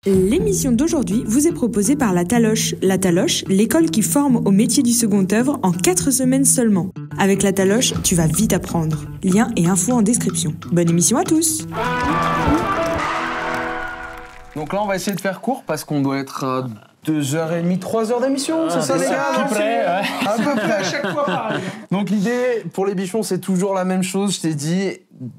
L'émission d'aujourd'hui vous est proposée par La Taloche. La Taloche, l'école qui forme au métier du second œuvre en 4 semaines seulement. Avec La Taloche, tu vas vite apprendre. Lien et infos en description. Bonne émission à tous. Donc là, on va essayer de faire court parce qu'on doit être à 2h30, 3h d'émission, c'est ça les gars? À peu près, ouais. À peu près, à chaque fois pareil. Donc l'idée pour les bichons, c'est toujours la même chose. Je t'ai dit,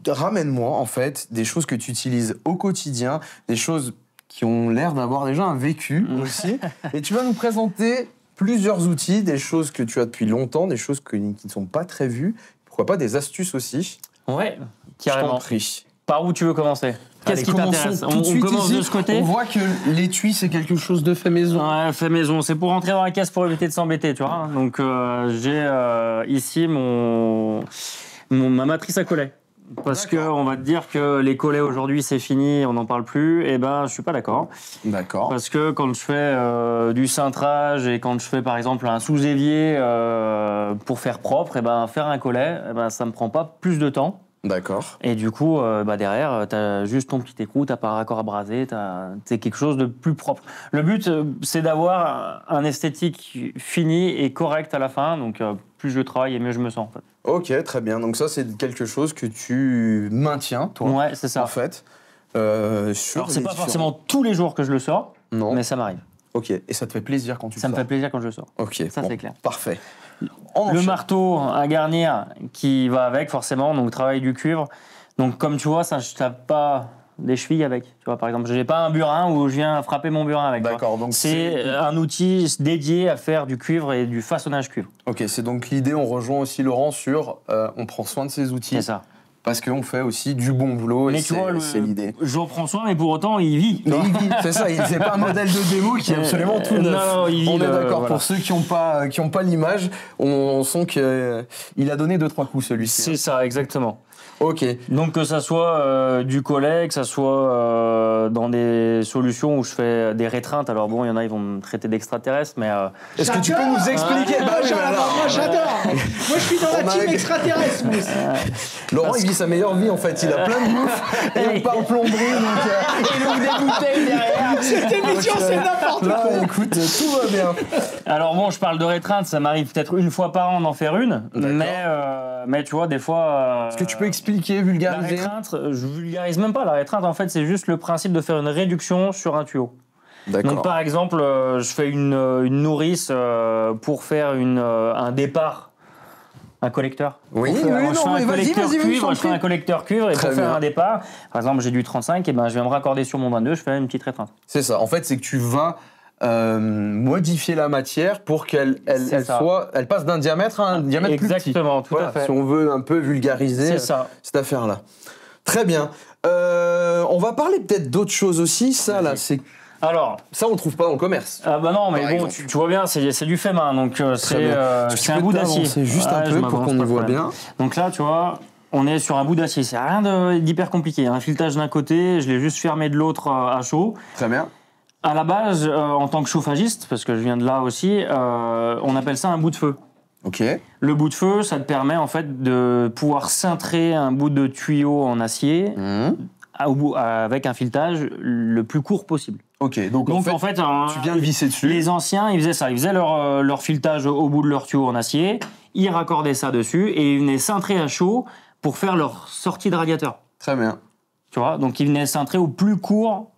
ramène-moi en fait des choses que tu utilises au quotidien, des choses qui ont l'air d'avoir déjà un vécu aussi. Et tu vas nous présenter plusieurs outils, des choses que tu as depuis longtemps, des choses qui ne sont pas très vues. Pourquoi pas des astuces aussi? Ouais, Je t'en carrément. prie. Par où tu veux commencer? Qu'est-ce qui t'intéresse? Tout de On suite commence ici, de ce côté? on voit que l'étui, c'est quelque chose de fait maison. Ouais, fait maison. C'est pour rentrer dans la caisse pour éviter de s'embêter, tu vois. Donc j'ai ici ma matrice à collets. Parce qu'on va te dire que les collets aujourd'hui c'est fini, on n'en parle plus, et ben je suis pas d'accord. D'accord. Parce que quand je fais du cintrage et quand je fais par exemple un sous-évier pour faire propre, et ben faire un collet, et ben ça me prend pas plus de temps. D'accord. Et du coup, derrière, t'as juste ton petit écrou, t'as pas un raccord à braser, c'est quelque chose de plus propre. Le but, c'est d'avoir un esthétique fini et correct à la fin. Donc, plus je travaille et mieux je me sens, en fait. Ok, très bien. Donc ça, c'est quelque chose que tu maintiens, toi. Ouais, c'est ça. En fait. Alors, c'est pas forcément tous les jours que je le sors, Non. mais ça m'arrive. Ok. Et ça te fait plaisir quand tu Ça le me sors. fait plaisir quand je le sors. Ok. Ça, bon, c'est clair. Parfait. Le marteau à garnir qui va avec, forcément, donc travail du cuivre. Donc, comme tu vois, ça, je tape pas des chevilles avec. Tu vois, par exemple, j'ai pas un burin où je viens frapper mon burin avec. D'accord. Donc C'est un outil dédié à faire du cuivre et du façonnage cuivre. Ok. C'est donc l'idée. On rejoint aussi Laurent sur. On prend soin de ses outils. C'est ça. Parce qu'on fait aussi du bon boulot. Mais et tu vois, c'est l'idée. j'en prends soin, mais pour autant, il vit. Mais il vit, c'est ça, c'est pas un modèle de démo qui est absolument tout neuf. Non, il vit, on est d'accord, voilà. pour ceux qui n'ont pas l'image, on sent qu'il a donné 2-3 coups celui-ci. C'est ça, exactement. Ok. Donc que ça soit du collet, que ça soit dans des solutions où je fais des rétreintes. Alors bon, il y en a, ils vont me traiter d'extraterrestre, mais... Est-ce que tu peux nous expliquer? Bah oui, voilà. Moi j'adore. Moi je suis dans la team extraterrestre. Moi aussi. Laurent, il vit sa meilleure vie en fait. Il a plein de bouffe et on parle plomberie. Donc, il ouvre des bouteilles derrière. Cette émission c'est n'importe là, quoi. écoute, tout va bien. Alors bon, je parle de rétreinte, ça m'arrive peut-être une fois par an d'en faire une, mais tu vois, des fois... Est-ce que tu peux expliquer, La vulgariser? rétreinte, je vulgarise même pas. La rétreinte, en fait, c'est juste le principe de faire une réduction sur un tuyau. D'accord. Donc, par exemple, je fais une nourrice pour faire un départ, un collecteur. Oui, Pour faire- oui, je fais non, un mais vas-y, collecteur vas-y, cuivre, je t'en je fais prie. un collecteur cuivre et Très pour faire bien. un départ, par exemple, j'ai du 35, et ben, je vais me raccorder sur mon 22, je fais une petite rétreinte. C'est ça. En fait, c'est que tu vas modifier la matière pour qu'elle C'est ça. elle passe d'un diamètre à un diamètre plus petit. Exactement, tout Voilà, à fait. si on veut un peu vulgariser C'est ça. cette affaire-là. Très bien. On va parler peut-être d'autres choses aussi. Ça, là, Alors, ça, on le trouve pas dans le commerce. ah bah non, mais Par bon, exemple. tu vois bien, c'est du fait main, donc Très c'est bien. Est-ce que tu un peux bout d'acier. t'avancer juste un Ouais, je peu pour m'avance, qu'on y pas de voit problème. bien. Donc là, tu vois, on est sur un bout d'acier. C'est rien d'hyper compliqué. Un filetage d'un côté, je l'ai juste fermé de l'autre à chaud. Très bien. À la base, en tant que chauffagiste, parce que je viens de là aussi, on appelle ça un bout de feu. Ok. Le bout de feu, ça te permet en fait de pouvoir cintrer un bout de tuyau en acier avec un filetage le plus court possible. Ok. Donc Donc en fait, tu viens de visser dessus. les anciens, ils faisaient ça. Ils faisaient leur filetage au bout de leur tuyau en acier, ils raccordaient ça dessus et ils venaient cintrer à chaud pour faire leur sortie de radiateur. Très bien. Tu vois, donc ils venaient cintrer au plus court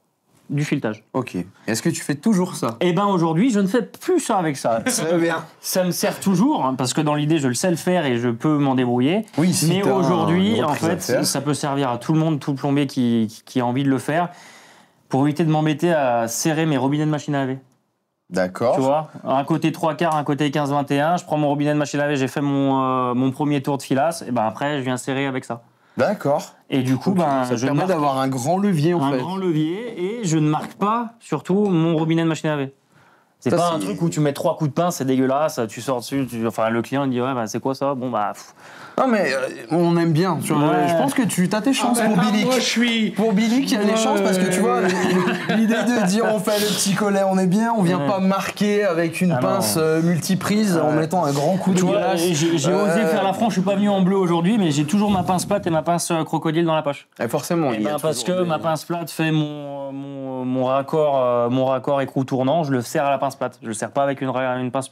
du filetage. Ok. Est-ce que tu fais toujours ça? Et ben aujourd'hui, je ne fais plus ça avec ça. Très bien. Ça me sert toujours, hein, parce que dans l'idée, je le sais le faire et je peux m'en débrouiller. Oui, si mais t'as aujourd'hui, une en reprise à fait, faire. ça peut servir à tout le monde, tout le plombier qui a envie de le faire, pour éviter de m'embêter à serrer mes robinets de machine à laver. D'accord. Tu vois, un côté 3/4, un côté 15-21, je prends mon robinet de machine à laver, j'ai fait mon premier tour de filasse, et ben après, je viens serrer avec ça. D'accord. Et du coup, Ok. ben, Ça te je permet marque d'avoir un grand levier en un fait. grand levier et je ne marque pas, surtout, mon robinet de machine à laver. C'est Ça, pas c'est- un truc où tu mets 3 coups de pince, c'est dégueulasse, tu sors dessus, enfin le client il dit ouais bah c'est quoi ça? Bon bah Non mais on aime bien. Tu vois, Ouais. Je pense que tu as tes chances pour Billy. Moi je suis. Pour Billy qui a des chances parce que tu vois l'idée de dire on fait le petit collet, on est bien, on vient Ouais. pas marquer avec une Ah non. pince multiprise en Ouais. mettant un grand coup de tu vois, glace. j'ai osé faire l'affront, je suis pas venu en bleu aujourd'hui, mais j'ai toujours ma pince plate et ma pince crocodile dans la poche. Forcément. Eh il y a ben, parce toujours que des- ma pince plate fait mon mon raccord écrou tournant, je le serre à la pince plate. Je le serre pas avec une pince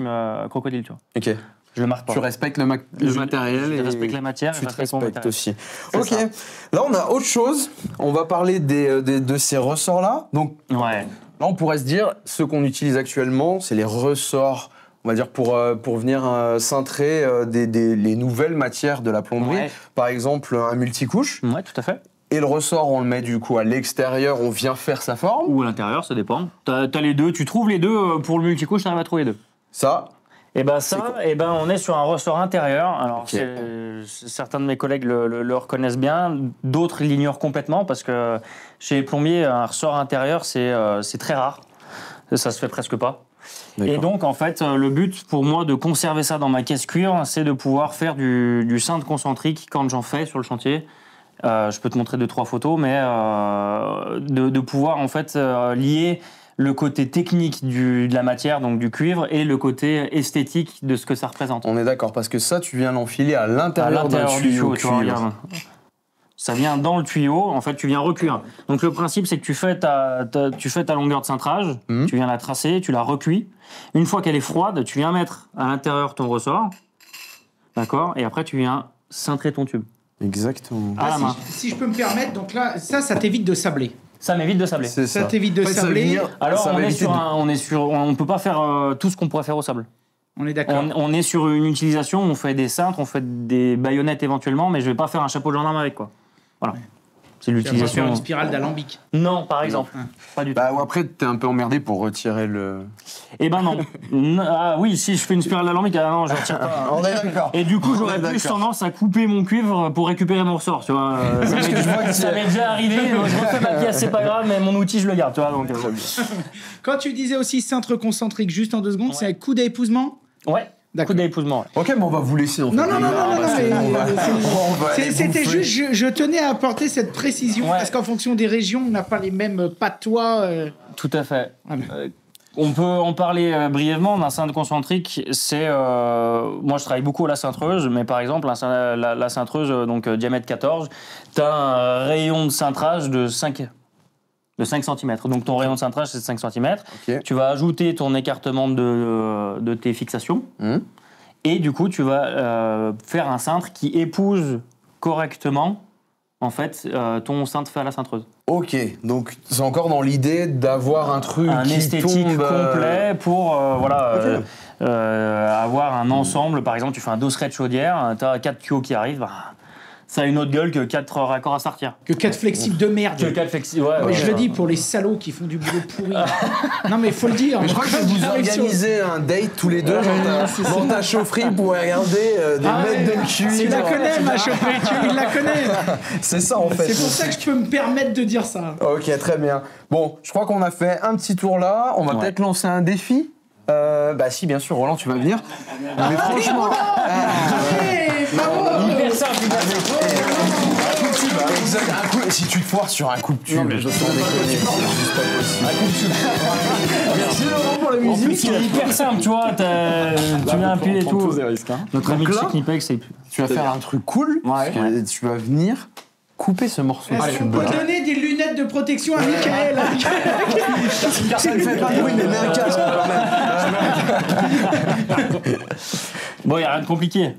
crocodile, tu vois. Ok. Je le marque pas. Tu respectes le matériel. Je respecte la matière. Tu te mon respectes matériel. aussi. C'est Ok. ça. Là, on a autre chose. On va parler de ces ressorts-là. Donc, Ouais. là, on pourrait se dire, ceux qu'on utilise actuellement, c'est les ressorts, on va dire, pour venir cintrer les nouvelles matières de la plomberie. Ouais. Par exemple, un multicouche. Ouais, tout à fait. Et le ressort, on le met du coup à l'extérieur, on vient faire sa forme. Ou à l'intérieur, ça dépend. T'as les deux. Tu trouves les deux pour le multicouche, t'arrives à trouver les deux. Ça, Et ben on est sur un ressort intérieur. Alors Ok. certains de mes collègues le reconnaissent bien, d'autres l'ignorent complètement parce que chez les plombiers, un ressort intérieur c'est très rare. Ça se fait presque pas. Et donc en fait, le but pour moi de conserver ça dans ma caisse cuir, c'est de pouvoir faire du cintre concentrique quand j'en fais sur le chantier. Je peux te montrer 2-3 photos, mais de pouvoir en fait lier le côté technique de la matière, donc du cuivre, et le côté esthétique de ce que ça représente. on est d'accord, parce que ça, tu viens l'enfiler à l'intérieur d'un du tuyau tu vois, cuivre. regarde. Ça vient dans le tuyau, en fait, tu viens recuire. Donc le principe, c'est que tu fais ta longueur de cintrage, tu viens la tracer, tu la recuis. Une fois qu'elle est froide, tu viens mettre à l'intérieur ton ressort, d'accord, et après tu viens cintrer ton tube. Exactement. À la main. Si je peux me permettre, donc là, ça t'évite de sabler. Ça m'évite de sabler. C'est Ça t'évite de En fait, ça sabler. vient- Alors ça on va est, éviter on peut pas faire tout ce qu'on pourrait faire au sable. On est d'accord. On est sur une utilisation, on fait des cintres, on fait des baïonnettes éventuellement, mais je vais pas faire un chapeau de gendarme avec, quoi. Voilà. C'est Tu vas pas faire l'utilisation. une spirale d'alambic. Non, par exemple. Pas du tout. Bah, ou après, t'es un peu emmerdé pour retirer le... Eh ben non. Ah oui, si je fais une spirale alambique, ah non, je retire pas. On est d'accord. Et du coup, On j'aurais est plus d'accord. tendance à couper mon cuivre pour récupérer mon ressort, tu vois. Ça m'est déjà arrivé, donc je refais ma pièce, c'est pas grave, mais mon outil, je le garde, tu vois. Donc, Quand tu disais aussi cintre concentrique, juste en 2 secondes, Ouais. c'est un coup d'épousement. ouais, D'accord. coup d'épousement. Ouais. Ok, mais on va vous laisser en fait. Non, non, non, non, non, parce que mais, on va- on va aller c'était bouffer. juste, je tenais à apporter cette précision, Ouais. parce qu'en fonction des régions, on n'a pas les mêmes patois. Tout à fait. Voilà. On peut en parler brièvement d'un cintre concentrique. C'est moi, je travaille beaucoup à la cintreuse, mais par exemple, la cintreuse, donc diamètre 14, tu as un rayon de cintrage de 5 cm. Donc ton rayon de cintrage, c'est 5 cm. Ok. Tu vas ajouter ton écartement de tes fixations. Et du coup, tu vas faire un cintre qui épouse correctement en fait ton cintre fait à la cintreuse. Ok, donc c'est encore dans l'idée d'avoir un truc Un qui esthétique tombe, complet pour voilà, Ok. avoir un ensemble. Par exemple, tu fais un dosseret de chaudière, tu as 4 tuyaux qui arrivent, bah, ça a une autre gueule que 4 raccords à sortir. Que 4 flexibles de merde. Que 4 flexi. Ouais, Mais ouais, je le ouais. dis pour les salauds qui font du boulot pourri. Non, mais il faut le dire. Mais je crois que vous J'arrive sur- organisez un date tous les deux dans ta chaufferie pour regarder des Ah mètres ouais, de cuivre. il la connaît, ma chaufferie, il la connaît. C'est ça en fait. C'est pour ça que je peux me permettre de dire ça. Ok, très bien. Bon, je crois qu'on a fait un petit tour là. On va Ouais. peut-être lancer un défi. Bah si, bien sûr, Roland, tu vas venir. Mais franchement, Allez, bravo. Hyper simple, hyper simple. un coup de tube, hein, exact. Un coup- si tu te foires sur un coup de tube, je sens déconner. C'est juste pas possible. Un coup de tube. Merci Laurent pour la En plus, musique. c'est hyper simple, tu vois. Tu viens appuyer et tout. Notre ami de là- chez Knipex, c'est. Tu vas faire un truc cool. Parce que tu vas venir couper ce morceau de Est-ce qu'on tube. peut donner des lunettes de protection à Michael? Ça ne fait pas de bruit, mais mets un casque quand même. Bon, il n'y a rien de compliqué.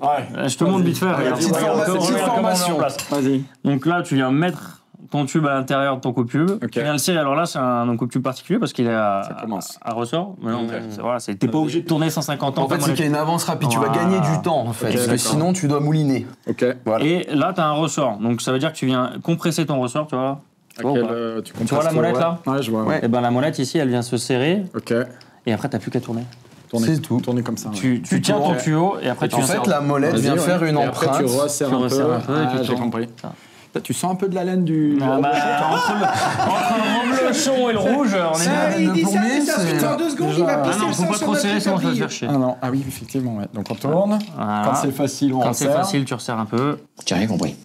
Je te montre vite fait. Regarde, petite regarde, formation. regarde comment on met en place. Vas-y. Donc là, tu viens mettre ton tube à l'intérieur de ton coupe-tube. Ok. Tu viens le serrer. Alors là, c'est un coupe-tube particulier parce qu'il est à commence. ressort. Mais non, voilà, t'es pas obligé de tourner 150 ans. En fait, c'est qu'il y a une avance rapide. Tu vas Voilà. gagner du temps, en fait. Ok, Parce que d'accord. sinon, tu dois mouliner. Ok. Voilà. Et là, tu as un ressort. Donc ça veut dire que tu viens compresser ton ressort, tu vois. Tu vois, ou pas Tu vois la molette, là? Ouais, je vois. Ouais. Et ben la molette ici, elle vient se serrer. Ok. Et après, t'as plus qu'à tourner. Tourner. C'est tout. Tourner comme ça. ouais. Tu tiens ton tournes. tuyau et après tu En viens fait, serrer. la molette Vas-y, vient ouais. faire une Et après, empreinte. tu resserres Tu un peu. resserres un peu et tu Ah, j'ai tournes. compris. Ça. Là, tu sens un peu de la laine du. Ah bah, entre le roublechon et le rouge, on est C'est bien. la laine Il de dit ça, plombier, mais ça c'est- fait en 2 secondes, il va Ah pisser non, le faut sang pas sur trop serrer, notre sinon ça va te tapis. faire chier. Ah non, ah oui, effectivement, ouais. Donc on tourne. Voilà. Quand c'est facile, on Quand c'est resserre. facile, tu resserres un peu. J'ai rien compris.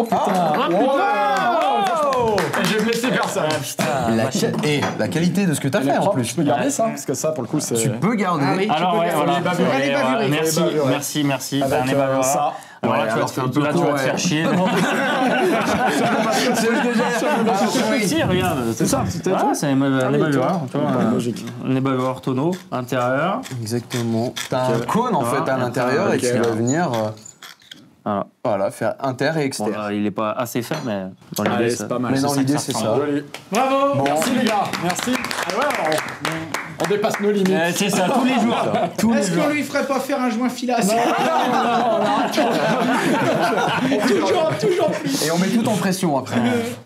Oh putain. Oh, je vais me laisser personne. Et la qualité de ce que t'as fait en plus. Tu peux garder ça, parce que ça, pour le coup, c'est... Tu peux garder. Ah oui. Alors, ouais, voilà. Allez, bavuré. Merci. Avec, T'as un ébaveureur. ça. Alors là, Ouais, tu alors vas c'est un peu te court, ouais. faire chier. C'est Si, regarde, c'est ça. C'est un ébaveureur. Tu vois, un ébaveureur tonneau intérieur. Exactement. T'as un cône en fait à l'intérieur et qui va venir voilà, faire inter et Bon, externe. là, il est pas assez fait, mais dans l'idée, Allez, c'est pas mal. Mais dans ça l'idée, que c'est ressemble. ça. Joli. Bravo. Bon. Merci les gars, merci. Ah ouais, on dépasse nos limites. C'est ça, tous les jours. Est-ce qu'on lui ferait pas faire un joint filasse? Toujours plus. Et on met tout en pression après.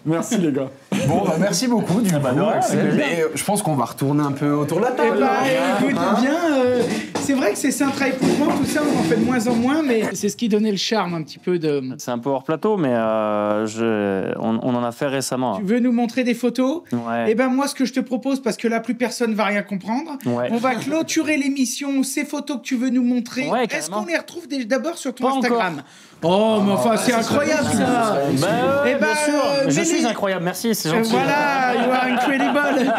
Merci les gars. Bon, bah merci beaucoup du coup. ouais, Mais je pense qu'on va retourner un peu autour de la Eh table. ben, écoute bien, c'est vrai que c'est un travail pour moi, tout ça, on en fait de moins en moins, mais c'est ce qui donnait le charme un petit peu de... C'est un peu hors plateau, mais on en a fait récemment. Tu veux nous montrer des photos? Ouais. Eh ben moi, ce que je te propose, parce que là, plus personne va rien comprendre, Ouais. on va clôturer l'émission, ces photos que tu veux nous montrer. Ouais, Est-ce carrément. qu'on les retrouve d'abord sur ton Pas Instagram? Oh, mais enfin, c'est incroyable ça! Eh ben, Bien sûr, je mets suis les- incroyable, merci, c'est gentil. Voilà, you are incredible.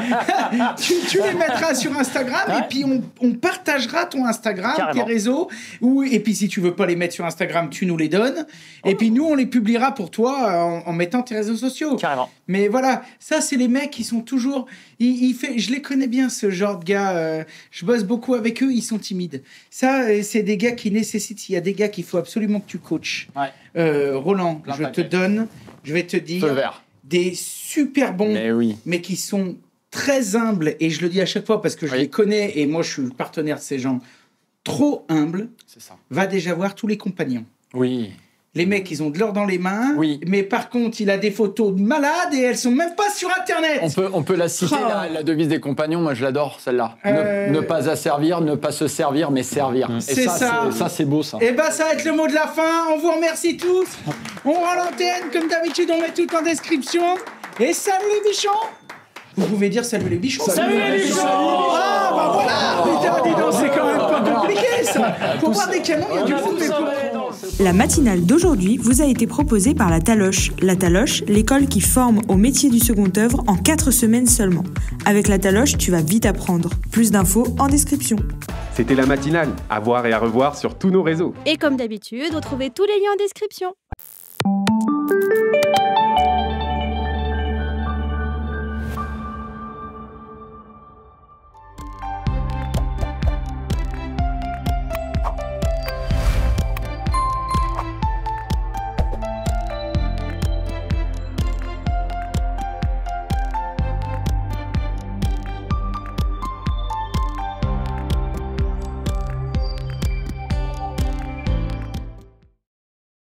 tu les mettras sur Instagram et puis on partagera ton Instagram, Carrément. tes réseaux. Et puis si tu veux pas les mettre sur Instagram, tu nous les donnes. Et puis nous, on les publiera pour toi en mettant tes réseaux sociaux. Carrément. Mais voilà, ça, c'est les mecs qui sont toujours... Je les connais bien, ce genre de gars. Je bosse beaucoup avec eux, ils sont timides. Ça, c'est des gars qui nécessitent... Il y a des gars qu'il faut absolument que tu coaches. Ouais. Roland, Plein je te paquet. donne, je vais te dire... Feu vert. Des super bons, Mais oui. mais qui sont très humbles, et je le dis à chaque fois parce que je Oui. les connais, et moi je suis le partenaire de ces gens, trop humbles, C'est ça. va déjà voir tous les compagnons. Oui. Les mecs, ils ont de l'or dans les mains, Oui. mais par contre, il a des photos de malades, et elles sont même pas sur Internet. On peut la citer, Oh. la devise des compagnons, moi je l'adore celle-là. Ne pas asservir, ne pas se servir, mais servir. Et C'est ça. ça c'est beau ça. Et ben ça va être le mot de la fin, on vous remercie tous, on rend l'antenne, comme d'habitude, on met tout en description, et salut les bichons. Vous pouvez dire salut les bichons. Salut les bichons. Ah bah voilà. Putain, dis donc, c'est quand même pas compliqué ça. Pour voir des canons, il y a du monde, mais pour... La matinale d'aujourd'hui vous a été proposée par la Taloche. La Taloche, l'école qui forme au métier du second œuvre en 4 semaines seulement. Avec la Taloche, tu vas vite apprendre. Plus d'infos en description. C'était la matinale, à voir et à revoir sur tous nos réseaux. Et comme d'habitude, retrouvez tous les liens en description.